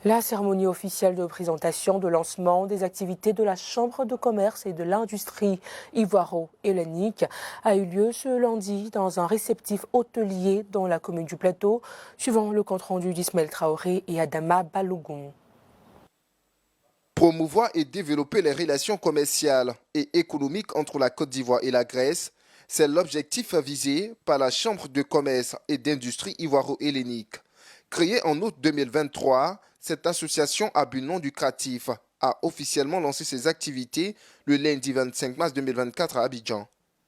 La cérémonie officielle de présentation de lancement des activités de la Chambre de commerce et de l'industrie ivoiro-hellénique a eu lieu ce lundi dans un réceptif hôtelier dans la commune du Plateau, suivant le compte-rendu d'Ismaël Traoré et Adama Balogun. Promouvoir et développer les relations commerciales et économiques entre la Côte d'Ivoire et la Grèce, c'est l'objectif visé par la Chambre de commerce et d'industrie ivoiro-hellénique. Créée en août 2023, cette association à but non lucratif a officiellement lancé ses activités le lundi 25 mars 2024 à Abidjan.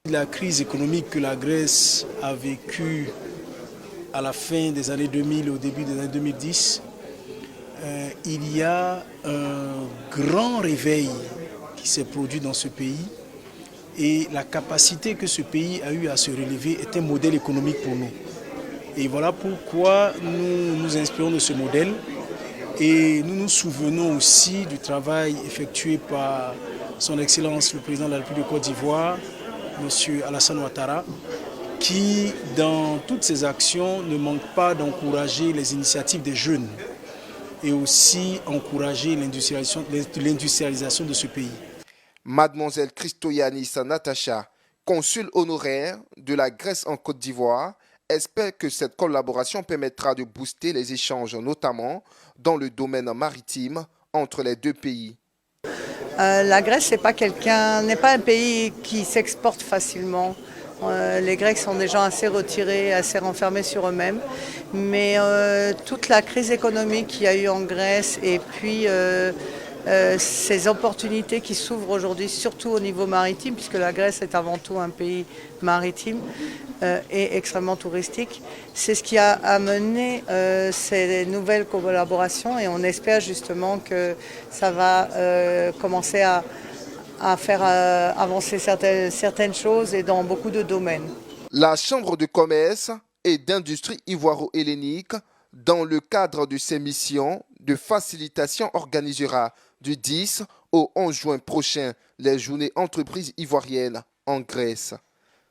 La crise économique que la Grèce a vécue à la fin des années 2000 et au début des années 2010, il y a un grand réveil qui s'est produit dans ce pays et la capacité que ce pays a eu à se relever est un modèle économique pour nous. Et voilà pourquoi nous nous inspirons de ce modèle et nous nous souvenons aussi du travail effectué par son Excellence le Président de la République de Côte d'Ivoire, M. Alassane Ouattara, qui dans toutes ses actions ne manque pas d'encourager les initiatives des jeunes et aussi encourager l'industrialisation de ce pays. Mademoiselle Christoyanis Natacha, consul honoraire de la Grèce en Côte d'Ivoire, espère que cette collaboration permettra de booster les échanges, notamment dans le domaine maritime entre les deux pays. La Grèce n'est pas un pays qui s'exporte facilement. Les Grecs sont des gens assez retirés, assez renfermés sur eux-mêmes. Mais toute la crise économique qu'il y a eu en Grèce et puis ces opportunités qui s'ouvrent aujourd'hui, surtout au niveau maritime, puisque la Grèce est avant tout un pays maritime et extrêmement touristique, c'est ce qui a amené ces nouvelles collaborations et on espère justement que ça va commencer à faire avancer certaines choses et dans beaucoup de domaines. La Chambre de commerce et d'industrie ivoiro-hellénique, dans le cadre de ses missions de facilitation, organisera du 10 au 11 juin prochain les journées entreprises ivoiriennes en Grèce.